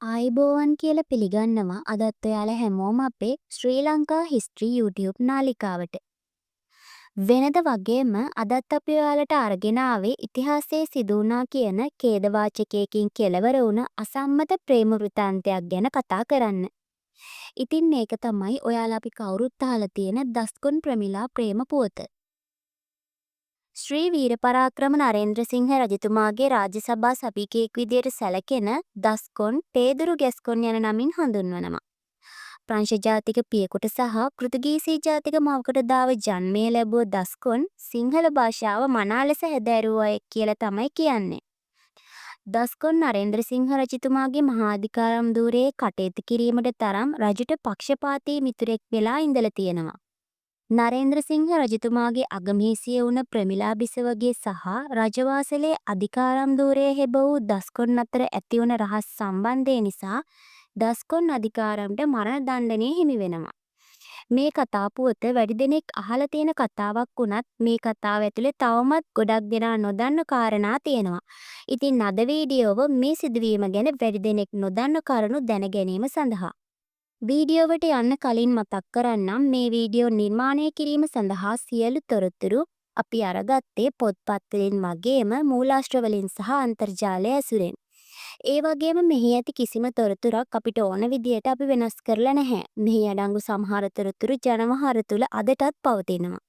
ආයිබෝවන් කියලා පිළිගන්නවා අදත් ඔයාලා හැමෝම අපේ ශ්‍රී ලංකා හිස්ට්‍රී YouTube නාලිකාවට. වෙනද වගේම අදත් අපි ඔයාලට අරගෙන ආවේ ඉතිහාසයේ සිදු වුණා කියන ඛේදවාචකයකින් කෙලවර වුණ අසම්මත ප්‍රේම වෘතාන්තයක් ගැන කතා කරන්න. ඉතින් මේක තමයි ඔයාලා අපි කවුරුත් අහලා තියෙන දස්කොන් ප්‍රමිලා ප්‍රේම පුවත. ශ්‍රී වීරපරාක්‍රම නරේන්ද්‍රසිංහ රජතුමාගේ රාජ්‍ය සභා සභිකයෙක් විදියට සැලකෙන දස්කොන් පේදුරු ගැස්කොන් යන නමින් හඳුන්වනවා. ප්‍රංශ ජාතික පියකුට සහ පෘතුගීසි ජාතික මවකට දාව ජන්මය ලැබුව දස්කොන් සිංහල භාෂාව මනා ලෙස හැදෑරුව අයෙක් කියලා තමයි කියන්නේ. දස්කොන් නරේන්ද්‍රසිංහ රජතුමාගේ මහාධිකාරම් ධූරයේ කටයුතු කිරීමට තරම් රජුට පක්ෂපාතී මිතුරෙක් වෙලා ඉඳලා තියෙනවා. නරේන්ද්‍රසිංහ රජතුමාගේ අගමේසිය වුණ ප්‍රමිලා බිසවගේ සහ රජවාසලේ අධිකාරම් ධූරයේ හෙබ වූ දස්කොන් අතර ඇතිවන රහස් සම්බන්ධය නිසා දස්කොන් අධිකාරම්ට මරණ දණ්ඩනය හිමි වෙනවා. මේ කතා පුවත වැඩි දෙනෙක් අහලා තියෙන කතාවක් වුණත් මේ කතාව ඇතුලේ තවමත් ගොඩක් දෙනා නොදන්න කාරණා තියෙනවා. ඉතින් අද වීඩියෝව මේ සිදුවීම ගැන වැඩි දෙනෙක් නොදන්න කරුණු දැන ගැනීම සඳහා වීඩියෝවට යන්න කලින් මතක් කරන්නම් මේ වීඩියෝ නිර්මාණය කිරීම සඳහා සියලු තොරතුරු අපි අරගත්තේ පොත්පත් වලින් වගේම මූලාශ්‍ර වලින් සහ අන්තර්ජාලය ඇසුරෙන්. ඒ වගේම මෙහි ඇති කිසිම තොරතුරක් අපිට ඕන විදියට අපි වෙනස් කරලා නැහැ. මෙහි අඩංගු සමහර තොරතුරු ජනවහර තුල අදටත් පවතිනවා.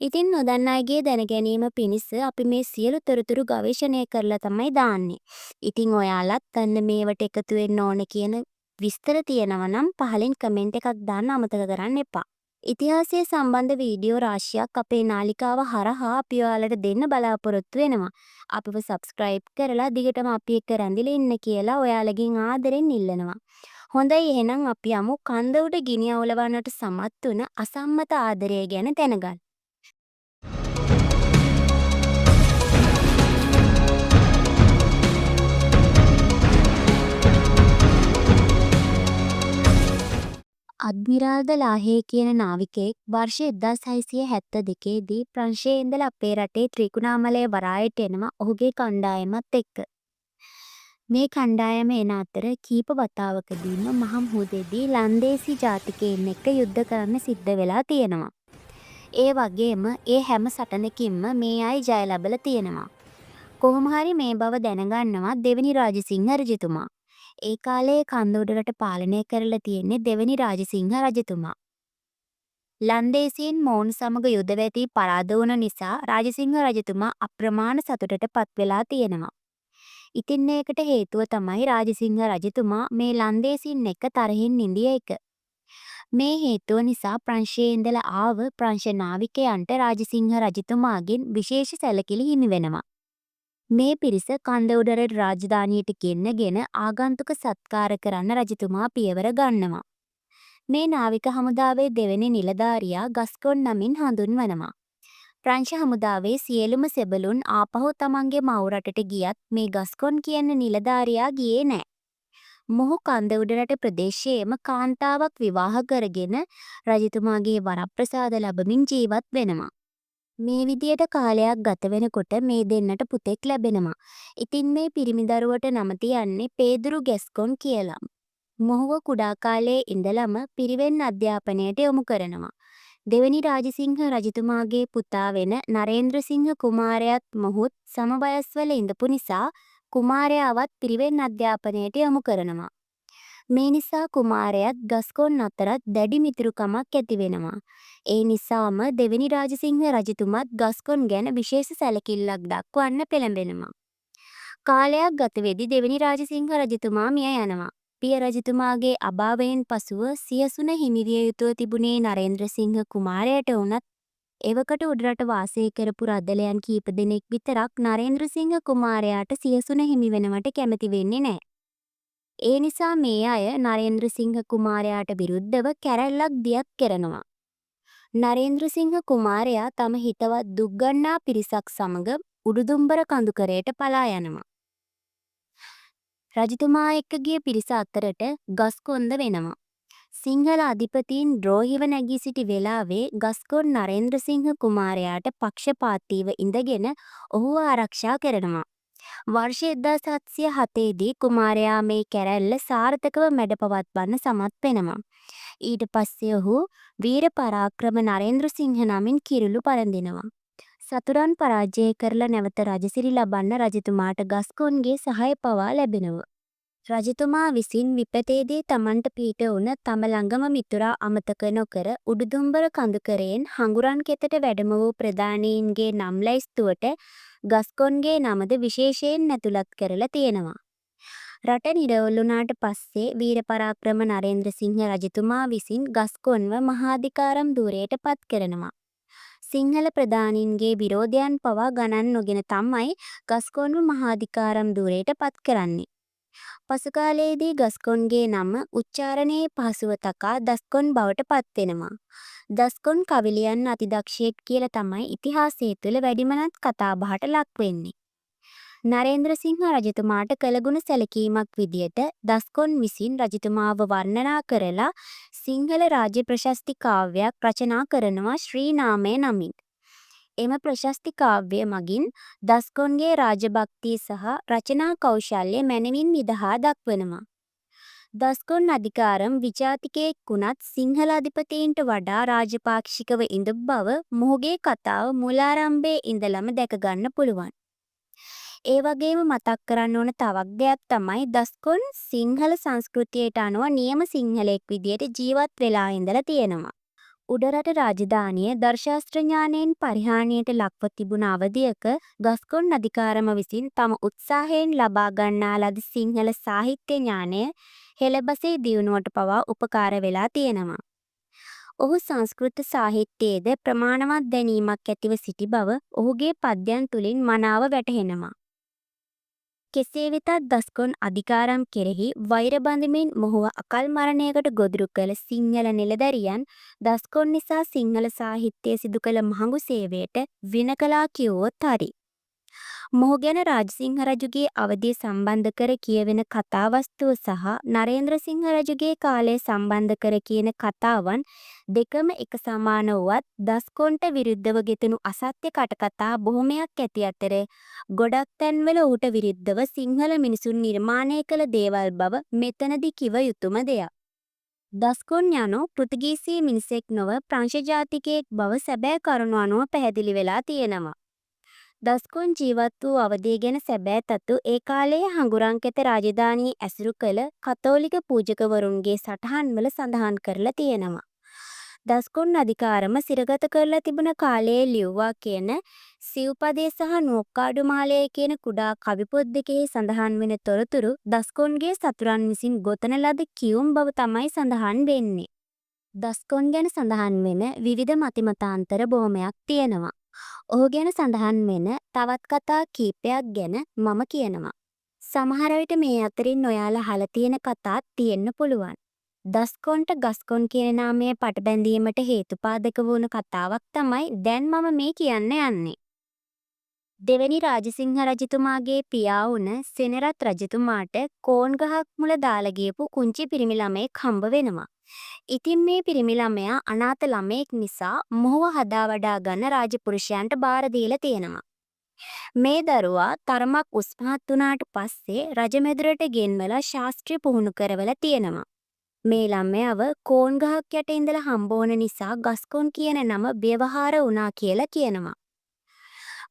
ඉතින් නොදන්න අයගේ දැන ගැනීම පිණිස අපි මේ සියලු තොරතුරු ගවේෂණය කරලා තමයි දාන්නේ. ඉතින් ඔයාලත් අන්න මේවට එකතු වෙන්න ඕන කියන විස්තර තියෙනවා නම් පහලින් කමෙන්ට් එකක් දාන්න අමතක කරන්න එපා. ඉතිහාසය සම්බන්ධ වීඩියෝ රාශියක් අපේ නාලිකාව හරහා අපි ඔයාලට දෙන්න බලාපොරොත්තු වෙනවා. අපිව සබ්ස්ක්‍රයිබ් කරලා දිගටම අපි එක්ක රැඳිලා ඉන්න කියලා ඔයාලගෙන් ආදරෙන් ඉල්ලනවා. හොඳයි එහෙනම් අපි යමු කන්ද උඩ ගිනි අවුලවන්නට සමත් වුණ අසම්මත ආදරය ගැන දැනගන්න. අද්මිරාල් ද ලාහේ කියන නාවිකයෙක් වර්ෂ 1672 දී ප්‍රංශයේ ඉඳලා අපේ රටේ ත්‍රිකුණාමලය වරායට එනවා ඔහුගේ කණ්ඩායමත් එක්ක. මේ කණ්ඩායම එන අතර කීප වතාවකදීම මහ මුහුදේදී ලන්දේසි ජාතිකයින් එක්ක යුද්ධ කරන්න සිද්ධ වෙලා තියෙනවා. ඒ වගේම ඒ හැම සටනකින්ම මේ අය ජය ලැබලා තියෙනවා. කොහොම හරි මේ බව දැනගන්නවා දෙවනි රාජසිංහ රජතුමා. ඒ කාලේ කන්දෝඩරට පාලනය කරලා තියෙන්නේ දෙවනි රාජසිංහ රජතුමා. ලන්දේසීන් මොවුන් සමග යුද වැදී පරාද වුණ නිසා රාජසිංහ රජතුමා අප්‍රමාණ සතුටට පත් වෙලා තියෙනවා. ඉතින් ඒකට හේතුව තමයි රාජසිංහ රජතුමා මේ ලන්දේසීන් එක්ක තරහින් ඉඳිය එක. මේ හේතුව නිසා ප්‍රංශයේ ඉඳලා ආව ප්‍රංශ නාවිකයන්ට රාජසිංහ රජතුමාගෙන් විශේෂ සැලකිලි හිමි වෙනවා. මේ පිරිස කන්දඋඩර රාජධානියට ගෙන්නගෙන ආගන්තුක සත්කාර කරන්න රජතුමා පියවර ගන්නවා. මේ නාවික හමුදාවේ දෙවෙනි නිලධාරියා ගස්කොන් නමින් හඳුන්වනවා. ප්‍රංශ හමුදාවේ සියලුම සෙබළුන් ආපහු තමන්ගේ මව් රටට ගියත් මේ ගස්කොන් කියන නිලධාරියා ගියේ නෑ. මොහු කන්දඋඩරට ප්‍රදේශයේම කාන්තාවක් විවාහ කරගෙන රජතුමාගේ වරප්‍රසාද ලබමින් ජීවත් වෙනවා. මේ විදියට කාලයක් ගත වෙනකොට මේ දෙන්නට පුතෙක් ලැබෙනවා. ඉතින් මේ පිරිමි දරුවට නම තියන්නේ පේදුරු ගැස්කොන් කියලා. මොහුව කුඩා කාලයේ ඉඳලම පිරිවෙන් අධ්‍යාපනයට යොමු කරනවා. දෙවනි රාජසිංහ රජතුමාගේ පුතා වෙන නරේන්ද්‍රසිංහ කුමාරයාත් මොහුත් සම වයස්වල ඉඳපු නිසා කුමාරයාවත් පිරිවෙන් අධ්‍යාපනයට යොමු කරනවා. මේ නිසා කුමාරයාත් ගස්කොන් අතරත් දැඩි මිතුරුකමක් ඇති වෙනවා. ඒ නිසාම දෙවනි රාජසිංහ රජතුමත් ගස්කොන් ගැන විශේෂ සැලකිල්ලක් දක්වන්න පෙළඹෙනවා. කාලයක් ගත වෙද්දී දෙවනි රාජසිංහ රජතුමා මිය යනවා. පිය රජතුමාගේ අභාවයෙන් පසුව සියසුන හිමිවිය යුතුව තිබුණේ නරේන්ද්‍රසිංහ කුමාරයාට වුණත් එවකට උඩරට වාසය කරපු රදලයන් කීප දෙනෙක් විතරක් නරේන්ද්‍රසිංහ කුමාරයාට සියසුන හිමි වෙනවට කැමති වෙන්නේ නැහැ. ඒ නිසා මේ අය නරේන්ද්‍රසිංහ කුමාරයාට විරුද්ධව කැරැල්ලක් දියත් කරනවා. නරේන්ද්‍රසිංහ කුමාරයා තම හිතවත් දුක්ගන්නා පිරිසක් සමග උඩුදුම්බර කඳුකරයට පලා යනවා. රජතුමා එක්ක ගිය පිරිස අතරට ගස්කොන්ද වෙනවා. සිංහල අධිපතීන් ද්‍රෝහිව නැගී සිටි වෙලාවේ ගස්කොන් නරේන්ද්‍රසිංහ කුමාරයාට පක්ෂපාතීව ඉඳගෙන ඔහුව ආරක්ෂා කරනවා. වර්ෂ 1707 දී කුමාරයා මේ කැරැල්ල සාර්ථකව මැඩ පවත්වන්න සමත් වෙනවා. ඊට පස්සේ ඔහු වීර පරාක්‍රම නරේන්ද්‍රසිංහ නමින් කිරුළු පළඳිනවා. සතුරන් පරාජය කරලා නැවත රජසිරි ලබන්න රජතුමාට ගස්කොන්ගේ සහාය පවා ලැබෙනවා. රජතුමා විසින් විපතේදී තමන්ට පිහිට වුණ තම ළඟම මිතුරා අමතක නොකර උඩුදුම්බර කඳුකරයෙන් හඟුරන් කෙතට වැඩම වූ ප්‍රධානීන්ගේ නම් ලැයිස්තුවට ගස්කොන්ගේ නමද විශේෂයෙන් ඇතුළත් කරලා තියෙනවා. රට නිරවුල් වුණාට පස්සේ වීර පරාක්‍රම නරේන්ද්‍රසිංහ රජතුමා විසින් ගස්කොන්ව මහාධිකාරම් ධුරයට පත් කරනවා. සිංහල ප්‍රධානීන්ගේ විරෝධයන් පවා ගණන් නොගෙන තමයි ගස්කොන්ව මහාධිකාරම් ධුරයට පත් කරන්නේ. පසු කාලයේදී ගස්කොන්ගේ නම උච්චාරණයේ පහසුව තකා දස්කොන් බවට පත් වෙනවා. දස්කොන් කවි ලියන්න අතිදක්ෂයෙක් කියලා තමයි ඉතිහාසය තුළ වැඩිමනත් කතාබහට ලක් වෙන්නේ. නරේන්ද්‍රසිංහ රජතුමාට කළගුණ සැලකීමක් විදියට දස්කොන් විසින් රජතුමාව වර්ණනා කරලා සිංහල රාජ්‍ය ප්‍රශස්ති කාව්‍යයක් රචනා කරනවා ශ්‍රී නාමය නමින්. එම ප්‍රශස්ති කාව්‍ය මගින් දස්කොන්ගේ රාජභක්තිය සහ රචනා කෞශල්‍ය මැනවින් විදහා දක්වනවා. දස්කොන් අධිකාරම් විජාතිකයෙක් වුණත් සිංහල අධිපතීන්ට වඩා රාජපාක්ෂිකව ඉඳපු බව මොහුගේ කතාව මුලාරම්භයේ ඉඳලම දැක ගන්න පුළුවන්. ඒ වගේම මතක් කරන්න ඕන තවත් දෙයක් තමයි දස්කොන් සිංහල සංස්කෘතියට අනුව නියම සිංහලෙක් විදියට ජීවත් වෙලා ඉඳලා තියෙනවා. උඩරට රාජධානිය දර්ශාස්ත්‍ර ඥානයෙන් පරිහානියට ලක්ව තිබුණ අවධියක ගස්කොන් අධිකාරම විසින් තම උත්සාහයෙන් ලබා ගන්නා ලද සිංහල සාහිත්‍ය ඥානය හෙළබසේ දියුණුවට පවා උපකාර වෙලා තියෙනවා. ඔහු සංස්කෘත සාහිත්‍යයේද ප්‍රමාණවත් දැනීමක් ඇතිව සිටි බව ඔහුගේ පද්‍යයන් තුළින් මනාව වැටහෙනවා. කෙසේ වෙතත් දස්කොන් අධිකාරම් කෙරෙහි වෛර බඳමින් මොහුව අකල් මරණයකට ගොදුරු කළ සිංහල නිලධරියන් දස්කොන් නිසා සිංහල සාහිත්‍යයේ සිදු කළ මහඟු සේවයට වින කළා කිව්වොත් හරි. මොහු ගැන රාජසිංහ රජුගේ අවධිය සම්බන්ධ කර කියවෙන කතාවස්තුව සහ නරේන්ද්‍රසිංහ රජුගේ කාලය සම්බන්ධ කර කියන කතාවන් දෙකම එක සමාන වුවත් දස්කොන්ට විරුද්ධව ගෙතුණු අසත්‍ය කටකතා බොහොමයක් ඇති අතර ගොඩක් තැන්වල ඌට විරුද්ධව සිංහල මිනිසුන් නිර්මාණය කළ දේවල් බව මෙතනදි කිව යුතුම දෙයක්. දස්කොන් යනු පෘතුගීසි මිනිසෙක් නොව ප්‍රංශ ජාතිකයෙක් බව සැබෑ කරුණු අනුව පැහැදිලි වෙලා තියෙනවා. දස්කොන් ජීවත් වූ අවධිය ගැන සැබෑ තතු ඒ කාලයේ හඟුරංකෙත රාජධානී ඇසුරු කළ කතෝලික පූජකවරුන්ගේ සටහන්වල සඳහන් කරලා තියෙනවා. දස්කොන් අධිකාරම සිරගත කරලා තිබුණ කාලයේ ලිව්වා කියන සිව්පදේ සහ නෝක්කාඩු මාලය කියන කුඩා කවි පොත් දෙකෙහි සඳහන් වෙන තොරතුරු දස්කොන්ගේ සතුරන් විසින් ගොතන ලද කියුම් බව තමයි සඳහන් වෙන්නේ. දස්කොන් ගැන සඳහන් වෙන විවිධ මතිමතාන්තර බොහොමයක් තියෙනවා. ඔහු ගැන සඳහන් වෙන තවත් කතා කීපයක් ගැන මම කියනවා. සමහර විට මේ අතරින් ඔයාලා අහලා තියෙන කතාත් තියෙන්න පුළුවන්. දස්කොන්ට ගස්කොන් කියන නාමය පටබැඳීමට හේතුපාදක වුණු කතාවක් තමයි දැන් මම මේ කියන්න යන්නේ. දෙවැනි රාජසිංහ රජතුමාගේ පියා වුණ සෙනරත් රජතුමාට කෝන් ගහක් මුල දාලා ගියපු කුංචි පිරිමි ළමයෙක් හම්බ වෙනවා. ඉතින් මේ පිරිමි ළමයා අනාථ ළමයෙක් නිසා මොහුව හදා වඩා ගන්න රාජපුරුෂයන්ට බාර දීලා තියෙනවා. මේ දරුවා තරමක් උස් පහත් වුණාට පස්සේ රජමෙදුරට ගෙන්වලා ශාස්ත්‍රීය පුහුණු කරවලා තියෙනවා. මේ ළමයාව කෝන් ගහක් යට ඉඳලා හම්බවන නිසා ගස්කොන් කියන නම ව්‍යවහාර වුණා කියලා කියනවා.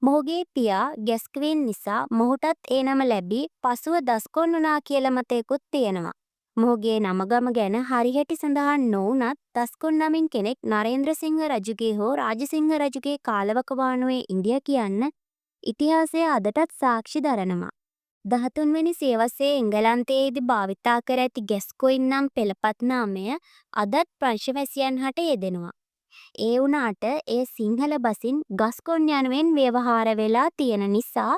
මොහුගේ පියා ගැස්ක්වීන් නිසා මොහුටත් ඒ නම ලැබී පසුව දස්කොන් වුණා කියලා මතයකුත් තියෙනවා. මොහුගේ නමගම ගැන හරිහැටි සඳහන් නොවුනත් දස්කොන් නමින් කෙනෙක් නරේන්ද්‍රසිංහ රජුගේ හෝ රාජසිංහ රජුගේ කාලවකවානුවේ ඉන්දිය කියන්න ඉතිහාසය අදටත් සාක්ෂි දරනවා. 13 වෙනි සියවසේ එංගලන්තයේදී භාවිතා කර ඇති ගැස්කොයින් නම් පෙළපත් නාමය අදත් ප්‍රංශවැසියන් හට යෙදෙනවා. ඒ වුණාට ඒ සිංහල බසින් ගස්කොන් යනුවෙන් ව්‍යවහාර වෙලා තියෙන නිසා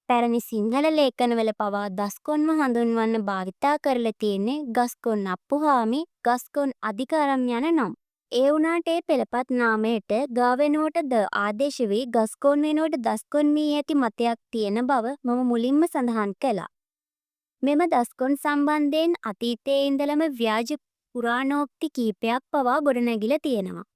පැරණි සිංහල ලේඛනවල පවා දස්කොන්ව හඳුන්වන්න භාවිතා කරලා තියෙන්නේ ගස්කොන් අප්පුහාමි, ගස්කොන් අධිකාරම් යන නම්. ඒ වුණාට ඒ පෙළපත් නාමයට ග වෙනුවට ද ආදේශ වී ගස්කොන් වෙනුවට දස්කොන් වී ඇති මතයක් තියෙන බව මම මුලින්ම සඳහන් කළා. මෙම දස්කොන් සම්බන්ධයෙන් අතීතයේ ඉඳලම ව්‍යාජ පුරාණෝක්ති කීපයක් පවා ගොඩනැගිලා තියෙනවා.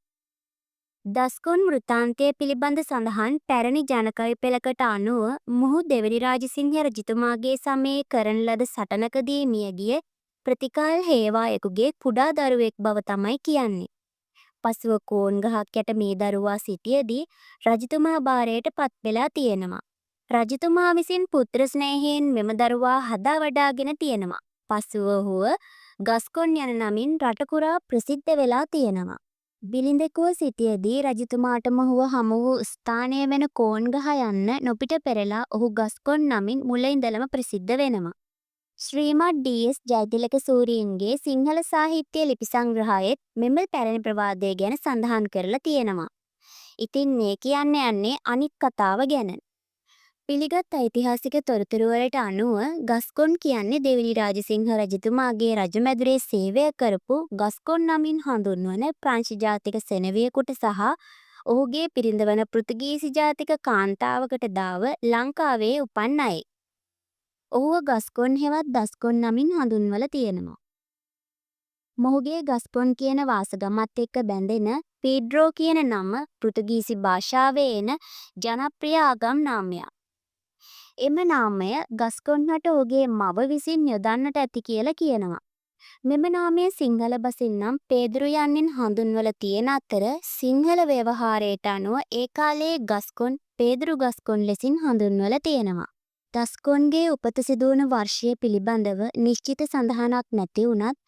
දස්කොන් වෘතාන්තය පිළිබඳ සඳහන් පැරණි ජනකවි පෙළකට අනුව මොහු දෙවැනි රාජසිංහ රජතුමාගේ සමයේ කරන ලද සටනකදී මියගිය ප්‍රතිකාල් හේවායෙකුගේ කුඩා දරුවෙක් බව තමයි කියන්නේ. පසුව කෝන් ගහක් යට මේ දරුවා සිටියදී රජතුමා භාරයට පත් වෙලා තියෙනවා. රජතුමා විසින් පුත්‍ර ස්නේහයෙන් මෙම දරුවා හදා වඩාගෙන තියෙනවා. පසුව ඔහුව ගස්කොන් යන නමින් රටකුරා ප්‍රසිද්ධ වෙලා තියෙනවා. බිලිඳෙකුව සිටියදී රජතුමාට මොහුව හමු වූ ස්ථානය වෙන කෝන්ගහ යන්න නොපිට පෙරලා ඔහු ගස්කොන් නමින් මුල ඉඳලම ප්‍රසිද්ධ වෙනවා. ශ්‍රීමත් ඩී.එස්. ජයතිලක සූරීන්ගේ සිංහල සාහිත්‍ය ලිපි සංග්‍රහයෙත් මෙම පැරණි ප්‍රවාදය ගැන සඳහන් කරලා තියෙනවා. ඉතින් මේ කියන්න යන්නේ අනිත් කතාව ගැන. පිළිගත් ඓතිහාසික තොරතුරු වලට අනුව ගස්කොන් කියන්නේ දෙවැනි රාජසිංහ රජතුමාගේ රජමැදුරේ සේවය කරපු ගස්කොන් නමින් හඳුන්වන ප්‍රංශ ජාතික සෙනෙවියෙකුට සහ ඔහුගේ බිරිඳ වන පෘතුගීසි ජාතික කාන්තාවකට දාව ලංකාවේ උපන් අයෙක්. ඔහුව ගස්කොන් හෙවත් දස්කොන් නමින් හඳුන්වලා තියෙනවා. මොහුගේ ගස්කොන් කියන වාසගමත් එක්ක බැඳෙන පීඩ්‍රෝ කියන නම පෘතුගීසි භාෂාවේ එන ජනප්‍රිය ආගම් නාමයක්. එම නාමය ගස්කොන්හට ඔහුගේ මව විසින් යොදන්නට ඇති කියලා කියනවා. මෙම නාමය සිංහල බසින් නම් පේදුරු යන්නෙන් හඳුන්වලා තියෙන අතර සිංහල ව්‍යවහාරයට අනුව ඒ කාලයේ ගස්කොන් පේදුරු ගස්කොන් ලෙසින් හඳුන්වලා තියෙනවා. දස්කොන්ගේ උපත සිදුවන වර්ෂය පිළිබඳව නිශ්චිත සඳහනක් නැති වුණත්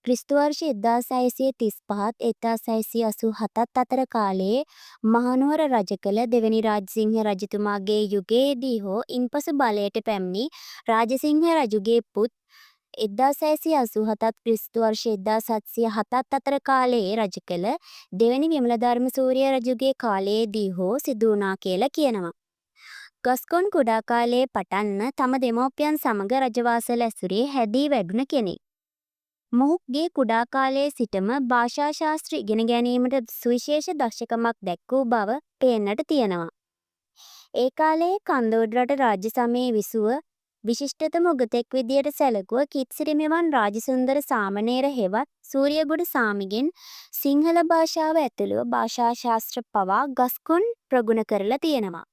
ක්‍රිස්තු වර්ෂ 1635 1687 අතර කාලයේ මහනුවර රජ කළ දෙවැනි රාජසිංහ රජතුමාගේ යුගයේදී හෝ ඉන්පසු බලයට පැමිණි රාජසිංහ රජුගේ පුත් 1687 ක්‍රිස්තු වර්ෂ 1707 අතර කාලයේ රජ කළ දෙවැනි විමලධර්ම සූරිය රජුගේ කාලයේදී හෝ සිදු වුණා කියලා කියනවා. ගස්කොන් කුඩා කාලයේ පටන්ම තම දෙමව්පියන් සමග රජවාසල ඇසුරේ හැදී වැඩුණ කෙනෙක්. මොහුගේ කුඩා කාලයේ සිටම භාෂා ශාස්ත්‍ර ඉගෙන ගැනීමට සුවිශේෂ දක්ෂකමක් දැක්වූ බව පේන්නට තියෙනවා. ඒ කාලයේ කන්දෝඩ රට රාජ්‍ය සමයේ විසුව විශිෂ්ටතම උගතෙක් විදියට සැලකුව කිත්සිරි මෙවන් රාජසුන්දර සාමණේර හෙවත් සූරියගොඩ සාමිගෙන් සිංහල භාෂාව ඇතුළුව භාෂා ශාස්ත්‍ර පවා ගස්කොන් ප්‍රගුණ කරලා තියෙනවා.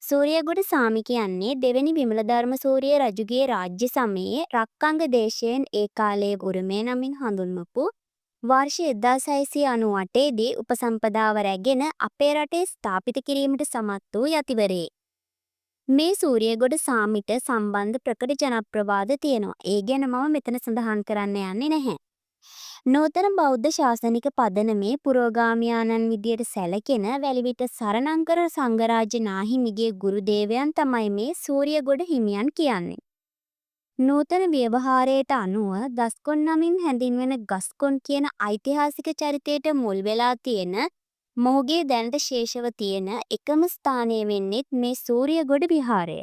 සූරියගොඩ සාමි කියන්නේ දෙවැනි විමලධර්ම සූරිය රජුගේ රාජ්‍ය සමයේ රක්කංග දේශයෙන් ඒ කාලයේ උරුමය නමින් හඳුන්වපු වර්ෂ 1698 දී උපසම්පදාව රැගෙන අපේ රටේ ස්ථාපිත කිරීමට සමත් වූ යතිවරයෙක්. මේ සූරියගොඩ සාමිට සම්බන්ධ ප්‍රකට ජනප්‍රවාද තියෙනවා. ඒ ගැන මම මෙතන සඳහන් කරන්න යන්නේ නැහැ. නූතන බෞද්ධ ශාසනික පදනමේ පුරෝගාමියාණන් විදියට සැලකෙන වැලිවිට සරණංකර සංඝරාජ නාහිමිගේ ගුරු දේවයන් තමයි මේ සූරියගොඩ හිමියන් කියන්නේ. නූතන ව්‍යවහාරයට අනුව දස්කොන් නමින් හැඳින්වෙන ගස්කොන් කියන ඓතිහාසික චරිතයට මුල් වෙලා තියෙන මොහුගේ දැනට ශේෂව තියෙන එකම ස්ථානය වෙන්නේත් මේ සූරියගොඩ විහාරය.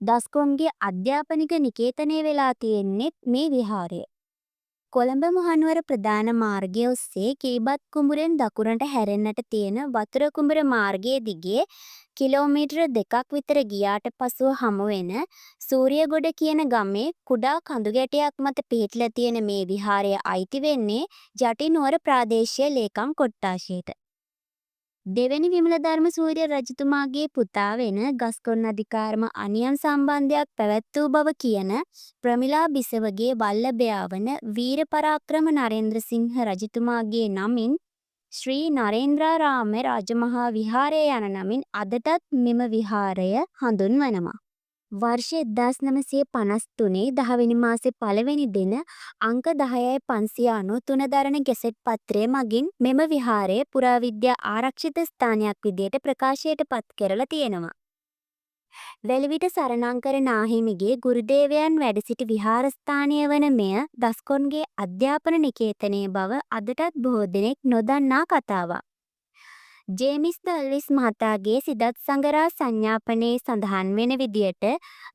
දස්කොන්ගේ අධ්‍යාපනික නිකේතනය වෙලා තියෙන්නේත් මේ විහාරය. කොළඹ මහනුවර ප්‍රධාන මාර්ගය ඔස්සේ කිරිබත් කුඹුරෙන් දකුණට හැරෙන්නට තියෙන වතුර කුඹුර මාර්ගයේ දිගේ කිලෝමීටර 2ක් විතර ගියාට පසුව හමුවෙන සූරියගොඩ කියන ගමේ කුඩා කඳු ගැටයක් මත පිහිටලා තියෙන මේ විහාරය අයිති වෙන්නේ ජටිනුවර ප්‍රාදේශීය ලේකම් කොට්ඨාශයට. දෙවැනි විමලධර්ම සූරිය රජතුමාගේ පුතා වෙන ගස්කොන් අධිකාරම අනියම් සම්බන්ධයක් පැවැත් වූ බව කියන ප්‍රමිලා බිසවගේ වල්ලභයා වන වීර පරාක්‍රම නරේන්ද්‍රසිංහ රජතුමාගේ නමින් ශ්‍රී නරේන්ද්‍රාරාම රාජමහා විහාරය යන නමින් අදටත් මෙම විහාරය හඳුන්වනවා. වර්ෂ 1953 10වෙනි මාසේ 1 වෙනි දින අංක 10/593 දරන ගැසට් පත්‍රය මගින් මෙම විහාරය පුරාවිද්‍යා ආරක්ෂිත ස්ථානයක් විදියට ප්‍රකාශයට පත් කරලා තියෙනවා. වැලිවිට සරණංකර නාහිමිගේ ගුරුදේවයන් වැඩ සිටි විහාරස්ථානය වන මෙය දස්කොන්ගේ අධ්‍යාපන නිකේතනයේ බව අදටත් බොහෝ දෙනෙක් නොදන්නා කතාවක්. ජේමිස් දල්විස් මහතාගේ සිදත් සංගරා සංඥාපනයේ සඳහන් වෙන විදියට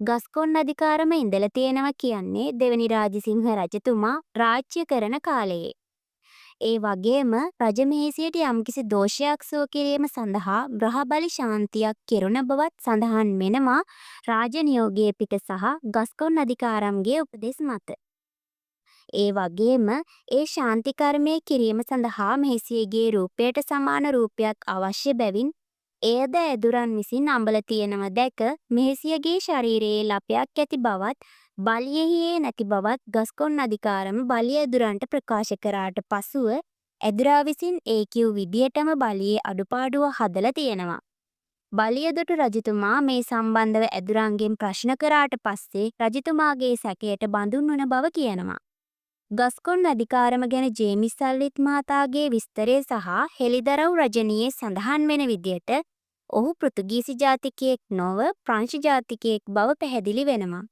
ගස්කොන් අධිකාරම ඉඳලා තියෙනවා කියන්නේ දෙවැනි රාජසිංහ රජතුමා රාජ්‍ය කරන කාලයේ. ඒ වගේම රජමහේසියට යම්කිසි දෝෂයක් සුව කිරීම සඳහා ග්‍රහබලි ශාන්තියක් කෙරුණ බවත් සඳහන් වෙනවා රාජ නියෝගයේ පිට සහ ගස්කොන් අධිකාරම්ගේ උපදෙස් මත. ඒ වගේම ඒ ශාන්ති කර්මය කිරීම සඳහා මෙහෙසියගේ රූපයට සමාන රූපයක් අවශ්‍ය බැවින් එයද ඇදුරන් විසින් අඹල තියෙනව දැක මෙහෙසියගේ ශරීරයේ ලපයක් ඇති බවත් බලියෙහි ඒ නැති බවත් ගස්කොන් අධිකාරම බලිය ඇදුරන්ට ප්‍රකාශ කරාට පසුව ඇදුරා විසින් ඒ කිව් විදියටම බලියේ අඩුපාඩුව හදලා තියෙනවා. බලියදොටු රජතුමා මේ සම්බන්ධව ඇදුරන්ගෙන් ප්‍රශ්න කරාට පස්සේ රජතුමාගේ සැකයට බඳුන් වන බව කියනවා. ගස්කොන් අධිකාරම ගැන ජේමිස් සල්ලිත් මහතාගේ විස්තරය සහ හෙළිදරව් රජනියේ සඳහන් වෙන විදියට ඔහු පෘතුගීසි ජාතිකයෙක් නොව ප්‍රංශ ජාතිකයෙක් බව පැහැදිලි වෙනවා.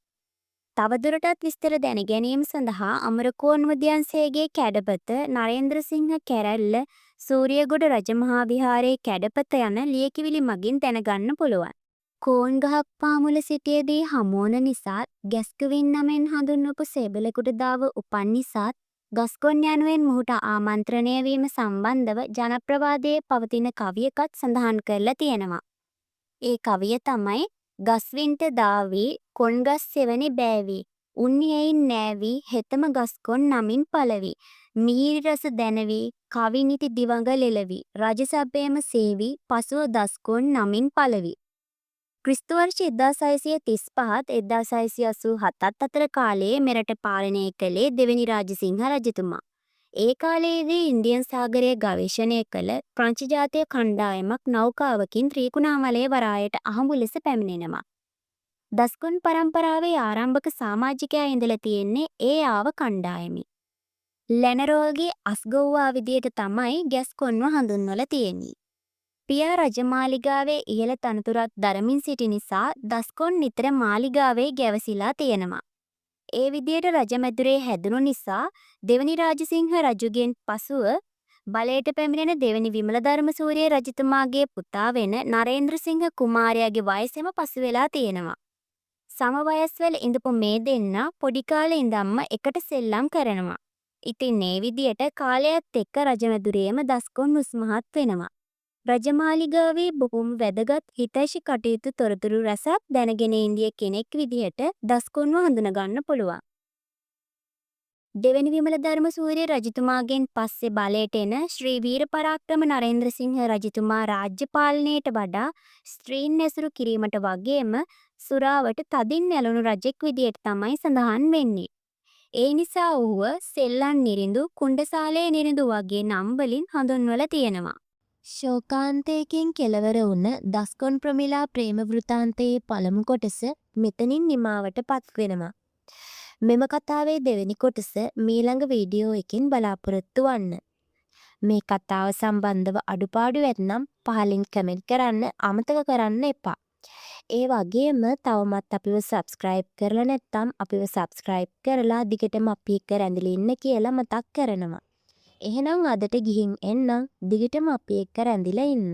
තවදුරටත් විස්තර දැනගැනීම සඳහා අමරකෝන් උද්‍යානයේ කැඩපත නරේන්ද්‍රසිංහ කැරැල්ල සූරියගොඩ රජමහා විහාරයේ කැඩපත යන ලියකිවිලි මගින් දැනගන්න පුළුවන්. කෝන් ගහක් පාමුල සිටියේදී හමුවන නිසාත් ගැස්කවින් නමෙන් හඳුන්වපු සේබලෙකුට දාව උපන් නිසාත් ගස්කොන් යනුවෙන් මොහුට ආමන්ත්‍රණය වීම සම්බන්ධව ජනප්‍රවාදයේ පවතින කවියකත් සඳහන් කරලා තියෙනවා. ඒ කවිය තමයි ගස්වින්ට දාවි කොන්ගස් සෙවණි බෑවි උන්නියයින් නෑවි හෙතම ගස්කොන් නමින් පළවි මිහිරි රස දැනවි කවිනිති දිවඟ ලෙලවි රජ සභයේම සේවි පසුව දස්කොන් නමින් පළවි. ක්‍රිස්තු වර්ෂ 1635 1687 අතර කාලයේ මෙරට පාලනය කළේ දෙවැනි රාජසිංහ රජතුමා. ඒ කාලයේදී ඉන්දියන් සාගරය ගවේෂණය කළ ප්‍රංශ ජාතික කණ්ඩායමක් නෞකාවකින් ත්‍රිකුණාමලය වරායට අහඹු ලෙස පැමිණෙනවා. දස්කොන් පරම්පරාවේ ආරම්භක සමාජිකයා ඉඳලා තියෙන්නේ ඒ ආව කණ්ඩායමේ. ලැනරෝල්ගේ අස්ගොව්වා විදියට තමයි ගැස්කොන්ව හඳුන්වලා තියෙන්නේ. පියා රජමාලිගාවේ ඉහළ තනතුරක් දරමින් සිටි නිසා දස්කොන් නිතර මාලිගාවේ ගැවසිලා තියෙනවා. ඒ විදියට රජමැදුරේ හැදුණු නිසා දෙවනි රාජසිංහ රජුගෙන් පසුව බලයට පැමිණෙන දෙවනි විමලධර්ම සූරිය රජතුමාගේ පුතා වෙන නරේන්ද්‍රසිංහ කුමාරයාගේ වයසෙම පසු වෙලා තියෙනවා. සම වයස්වල ඉඳපු මේ දෙන්නා පොඩි කාලේ ඉඳන්ම එකට සෙල්ලම් කරනවා. ඉතින් මේ විදියට කාලයත් එක්ක රජමැදුරේම දස්කොන් උස්මහත් වෙනවා. රජමාලිගාවේ බොහොම වැදගත් හිතෛෂි කටයුතු තොරතුරු රැසක් දැනගෙන ඉන්දිය කෙනෙක් විදිහට දස්කොන්ව හඳුනගන්න පුළුවන්. දෙවැනි විමලධර්ම සූරිය රජතුමාගෙන් පස්සේ බලයට එන ශ්‍රී වීර පරාක්‍රම නරේන්ද්‍රසිංහ රජතුමා රාජ්‍ය පාලනයට වඩා ස්ත්‍රීන් ඇසුරු කිරීමට වගේම සුරාවට තදින් ඇලුණු රජෙක් විදියට තමයි සඳහන් වෙන්නේ. ඒ නිසා ඔහුව සෙල්ලම් නිරිඳු කුණ්ඩසාලේ නිරිඳු වගේ නම් වලින් හඳුන්වලා තියෙනවා. ශෝකාන්තයකින් කෙලවර වුණ දස්කොන් ප්‍රමිලා ප්‍රේම වෘතාන්තයේ පළමු කොටස මෙතනින් නිමාවට පත් වෙනවා. මෙම කතාවේ දෙවෙනි කොටස මීළඟ වීඩියෝ එකකින් බලාපොරොත්තු වන්න. මේ කතාව සම්බන්ධව අඩුපාඩු ඇතනම් පහලින් කමෙන්ට් කරන්න අමතක කරන්න එපා. ඒ වගේම තවමත් අපිව සබ්ස්ක්‍රයිබ් කරලා නැත්නම් අපිව සබ්ස්ක්‍රයිබ් කරලා දිගටම අපි එක්ක රැඳිලා ඉන්න කියලා මතක් කරනවා. එහෙනම් අදට ගිහින් එන්නම් දිගටම අපි එක්ක රැඳිලා ඉන්න.